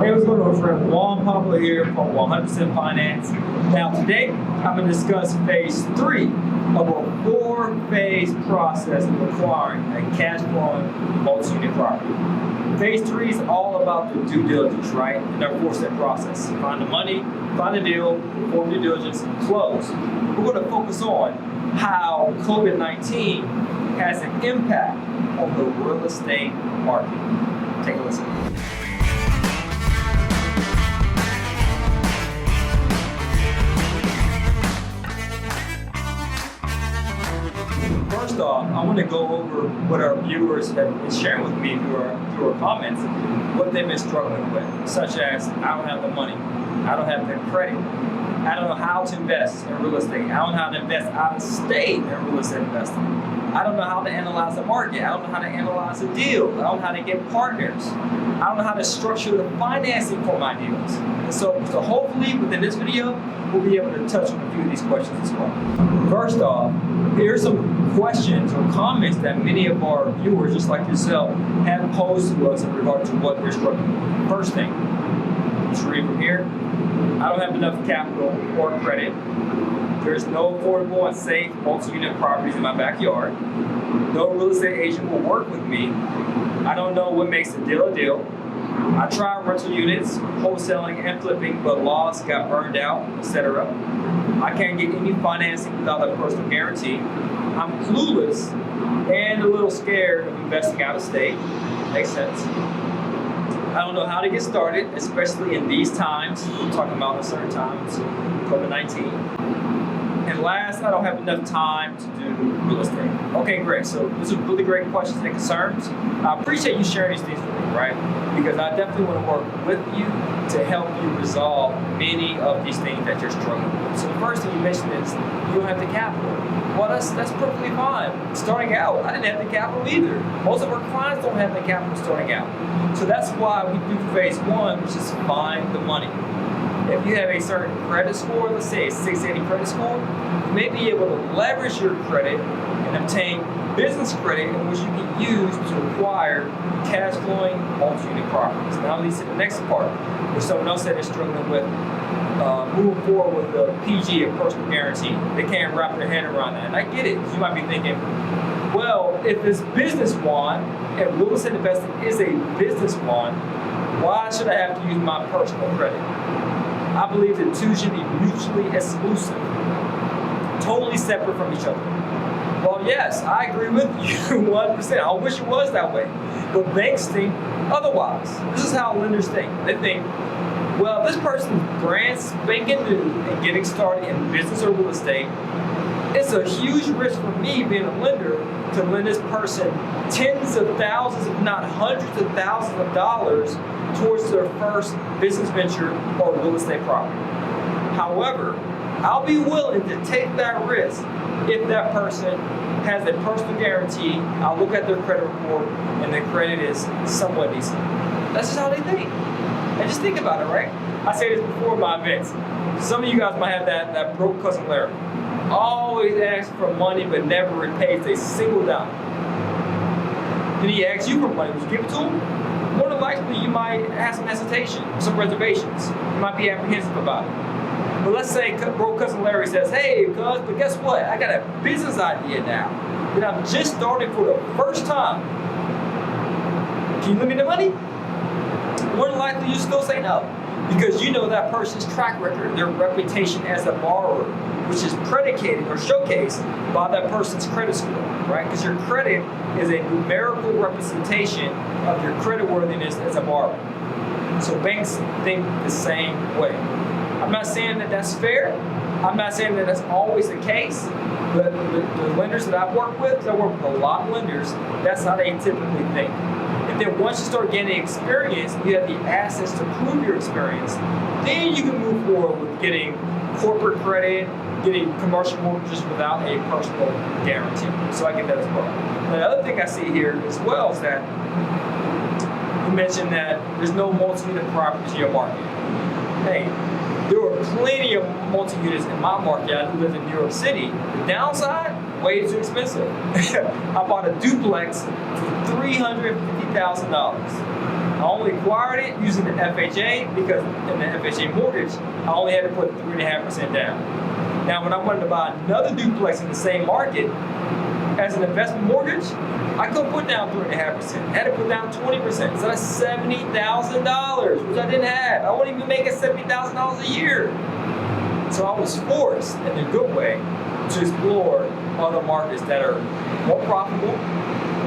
Hey, what's going on, friend? Juan Pablo here from 100% Finance. Now, today I'm going to discuss phase 3 of a 4-phase process of acquiring a cash flowing multi-unit property. Phase 3 is all about the due diligence, right? And our 4-step process. Find the money, find the deal, perform due diligence, and close. We're going to focus on how Covid-19 has an impact on the real estate market. Take a listen. First off, I want to go over what our viewers have been sharing with me through our comments, what they've been struggling with, such as, I don't have the money, I don't have the credit, I don't know how to invest in real estate, I don't know how to invest out of state in real estate investing, I don't know how to analyze the market, I don't know how to analyze a deal, I don't know how to get partners, I don't know how to structure the financing for my deals. And so hopefully within this video, we'll be able to touch on a few of these questions as well. First off, here's some questions or comments that many of our viewers, just like yourself, have posed to us in regard to what they're struggling with. First thing, let's read from here. I don't have enough capital or credit. There's no affordable and safe multi-unit properties in my backyard. No real estate agent will work with me. I don't know what makes a deal a deal. I tried rental units, wholesaling and flipping, but lost, got burned out, etc. I can't get any financing without a personal guarantee. I'm clueless and a little scared of investing out of state. Makes sense. I don't know how to get started, especially in these times. We're talking about uncertain times, COVID-19. And last, I don't have enough time to do real estate. Okay, great. So these are really great questions and concerns. I appreciate you sharing these things with me, right? Because I definitely want to work with you to help you resolve many of these things that you're struggling with. So the first thing you mentioned is you don't have the capital. Well, that's perfectly fine. Starting out, I didn't have the capital either. Most of our clients don't have the capital starting out. So that's why we do phase 1, which is find the money. If you have a certain credit score, let's say a 680 credit score, you may be able to leverage your credit and obtain business credit in which you can use to acquire cash flowing multi-unit properties. Now leads to the next part, where someone else said they're struggling with moving forward with the PG, a personal guarantee. They can't wrap their head around that. And I get it, because you might be thinking, well, if it's business one, and real estate investing is a business one, why should I have to use my personal credit? I believe the two should be mutually exclusive, totally separate from each other. Well, yes, I agree with you 100%. I wish it was that way. But banks think otherwise. This is how lenders think. They think, well, this person's brand spanking new and getting started in business or real estate. It's a huge risk for me being a lender to lend this person tens of thousands, if not hundreds of thousands of dollars towards their first business venture or real estate property. However, I'll be willing to take that risk if that person has a personal guarantee. I'll look at their credit report and their credit is somewhat decent. That's just how they think. And just think about it, right? I say this before my events. Some of you guys might have that broke cousin Larry. Always asks for money but never repays a single dime. Then he asks you for money, would you give it to him? More than likely, you might have some hesitation, some reservations. You might be apprehensive about it. But let's say broke cousin Larry says, hey, cuz, but guess what? I got a business idea now that I'm just starting for the first time. Can you lend me the money? More than likely, you still say no. Because you know that person's track record, their reputation as a borrower, which is predicated or showcased by that person's credit score, right? Because your credit is a numerical representation of your creditworthiness as a borrower. So banks think the same way. I'm not saying that that's fair. I'm not saying that that's always the case, but the lenders that I've worked with, I work with a lot of lenders, that's how they typically think. And then once you start gaining experience, you have the assets to prove your experience, then you can move forward with getting corporate credit, getting commercial mortgages without a personal guarantee. So I get that as well. And the other thing I see here as well is that you mentioned that there's no multi-unit properties in your market. Hey, there were plenty of multi-units in my market. I live in New York City. The downside, way too expensive. I bought a duplex for $350,000. I only acquired it using the FHA because in the FHA mortgage, I only had to put 3.5% down. Now, when I wanted to buy another duplex in the same market as an investment mortgage, I couldn't put down 3.5%. I had to put down 20%. So that's $70,000, which I didn't have. I wasn't even making $70,000 a year. So I was forced, in a good way, to explore other markets that are more profitable,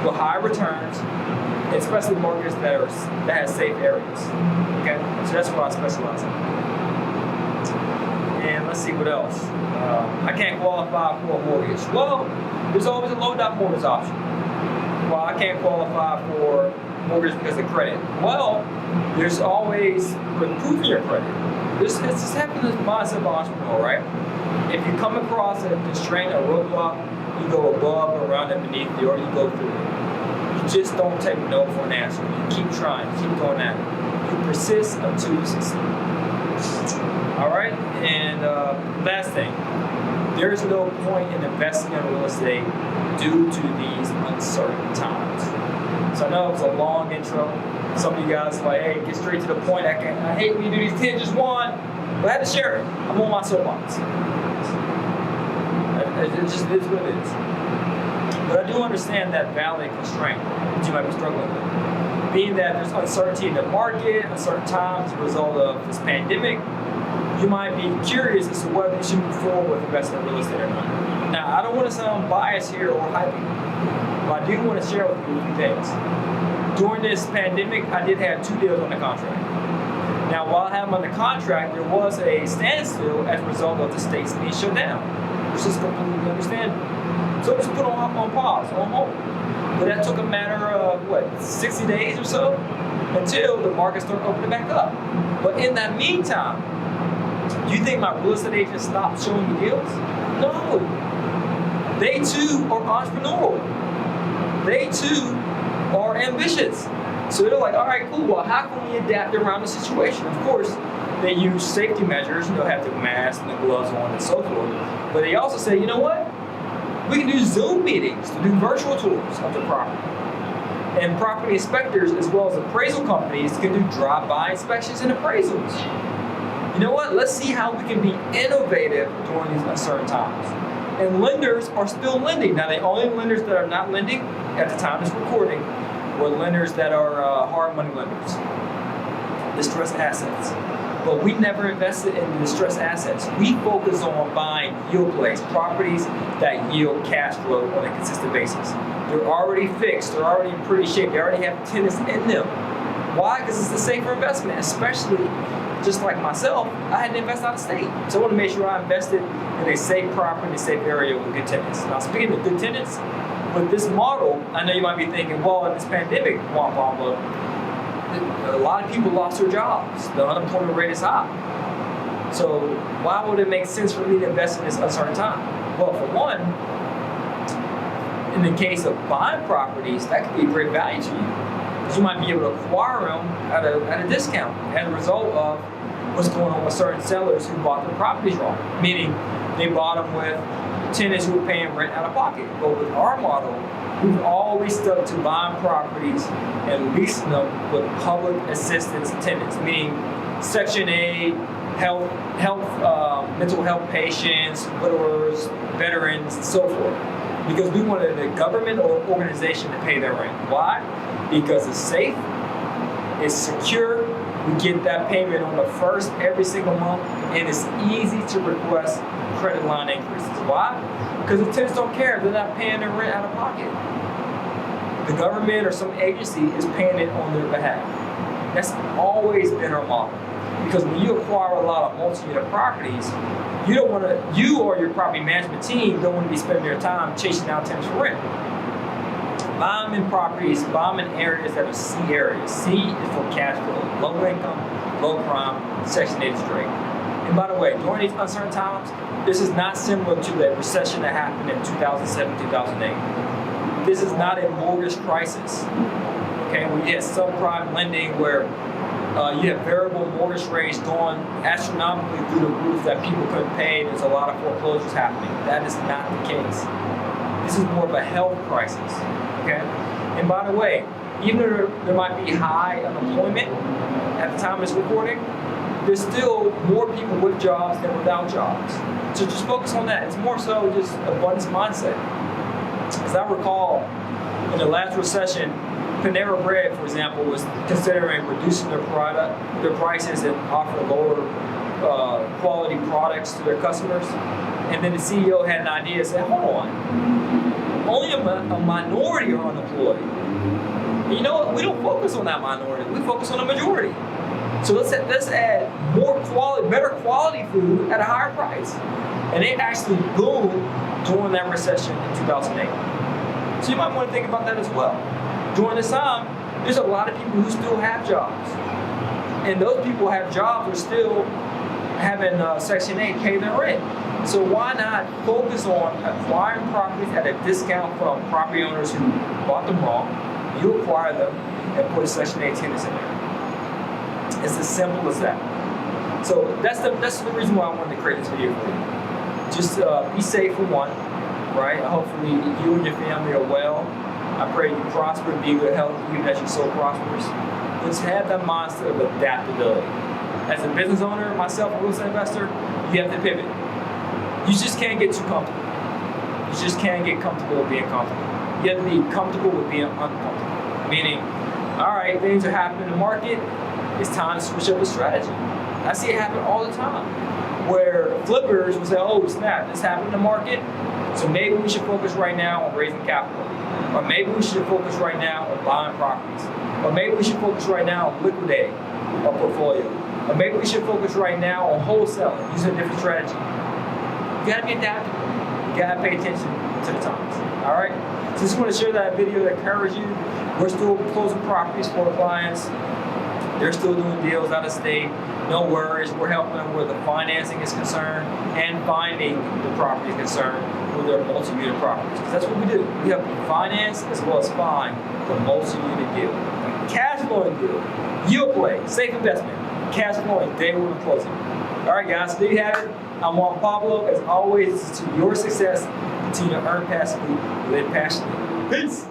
with high returns, especially markets that have safe areas. Okay, so that's what I specialize in. And let's see what else. I can't qualify for a mortgage. Well, there's always a low-down mortgage option. Well, I can't qualify for mortgage because of credit. Well, there's always improving your credit. It's just happening as a mindset of an entrepreneur, right? If you come across a constraint, a roadblock, you go above, around, and beneath it, or you go through it. You just don't take no for an answer. You keep trying, keep going at it. You persist until you succeed. All right, and last thing, there's no point in investing in real estate due to these uncertain times. So I know it was a long intro. Some of you guys are like, hey, get straight to the point. I hate when you do these 10 just one, but I had to share it. I'm on my soapbox. It just is what it is. But I do understand that valid constraint that you might be struggling with. Being that there's uncertainty in the market, uncertain times as a result of this pandemic, you might be curious as to whether you should move forward with investing in real estate or not. Now, I don't want to sound biased here or hyping, but I do want to share with you a few things. During this pandemic, I did have 2 deals on the contract. Now, while I have them on the contract, there was a standstill as a result of the states being shut down, which is completely understandable. So just put on pause, on hold. But that took a matter of, 60 days or so until the market started opening back up. But in that meantime, do you think my real estate agents stopped showing me deals? No. They too are entrepreneurial. They too are ambitious. So they're like, all right, cool, well, how can we adapt around the situation? Of course, they use safety measures, have the mask and the gloves on and so forth. But they also say, you know what? We can do Zoom meetings to do virtual tours of the property. And property inspectors, as well as appraisal companies, can do drive-by inspections and appraisals. You know what? Let's see how we can be innovative during these uncertain times. And lenders are still lending. Now, the only lenders that are not lending at the time of this recording were lenders that are hard money lenders, distressed assets. But we never invested in distressed assets. We focus on buying yield plays, properties that yield cash flow on a consistent basis. They're already fixed. They're already in pretty shape. They already have tenants in them. Why? Because it's a safer investment, especially just like myself, I had to invest out of state. So I want to make sure I invested in a safe property, a safe area with good tenants. Now, speaking of good tenants, with this model, I know you might be thinking, well, in this pandemic, a lot of people lost their jobs. The unemployment rate is high. So why would it make sense for me to invest in this uncertain time? Well, for one, in the case of buying properties, that could be a great value to you. You might be able to acquire them at a discount as a result of what's going on with certain sellers who bought their properties wrong. Meaning they bought them with tenants who were paying rent out of pocket. But with our model, we've always stuck to buying properties and leasing them with public assistance tenants, meaning Section 8, mental health patients, widowers, veterans, and so forth. Because we wanted a government or organization to pay their rent. Why? Because it's safe, it's secure, we get that payment on the first every single month, and it's easy to request credit line increases. Why? Because the tenants don't care if they're not paying their rent out of pocket. The government or some agency is paying it on their behalf. That's always been our model. Because when you acquire a lot of multi-unit properties, you or your property management team don't want to be spending their time chasing down tenants for rent. Buy them in properties, buy them in areas that are C areas. C is for cash flow, low income, low crime, Section 8 is great. And by the way, during these uncertain times, this is not similar to the recession that happened in 2007, 2008. This is not a mortgage crisis. Okay, when you had subprime lending where you have variable mortgage rates going astronomically through the roof that people couldn't pay, there's a lot of foreclosures happening. That is not the case. This is more of a health crisis. Okay? And by the way, even though there might be high unemployment at the time of this recording, there's still more people with jobs than without jobs. So just focus on that. It's more so just abundance mindset. As I recall, in the last recession, Panera Bread, for example, was considering reducing their prices and offering lower quality products to their customers. And then the CEO had an idea and said, hold on, only a minority are unemployed. And you know what? We don't focus on that minority. We focus on the majority. So let's add more quality, better quality food at a higher price. And it actually boomed during that recession in 2008. So you might want to think about that as well. During this time, there's a lot of people who still have jobs. And those people who have jobs are still having Section 8 pay their rent. So why not focus on acquiring properties at a discount from property owners who bought them wrong? You acquire them and put a Section 8 tenants in there. It's as simple as that. So that's the reason why I wanted to create this video for you. Just be safe for one, right? Hopefully you and your family are well. I pray you prosper and be in good health even as your soul prospers. Let's have that mindset of adaptability. As a business owner, myself, a real estate investor, you have to pivot. You just can't get too comfortable. You just can't get comfortable with being comfortable. You have to be comfortable with being uncomfortable. Meaning, all right, things are happening in the market, it's time to switch up the strategy. I see it happen all the time, where flippers will say, oh snap, this happened in the market, so maybe we should focus right now on raising capital. Or maybe we should focus right now on buying properties. Or maybe we should focus right now on liquidating our portfolio. Or maybe we should focus right now on wholesaling, using a different strategy. You gotta be adaptable. You gotta pay attention to the times, all right? So just want to share that video that encourages you. We're still closing properties for the clients. They're still doing deals out of state. No worries, we're helping them where the financing is concerned and finding the property is concerned with their multi-unit properties. Because that's what we do. We help you finance as well as find the multi-unit deal. Cash flowing deal, yield play, safe investment, cash flowing, day one of closing. All right, guys, there you have it. I'm Juan Pablo. As always, this is to your success. Continue to earn passively, live passionately. Peace.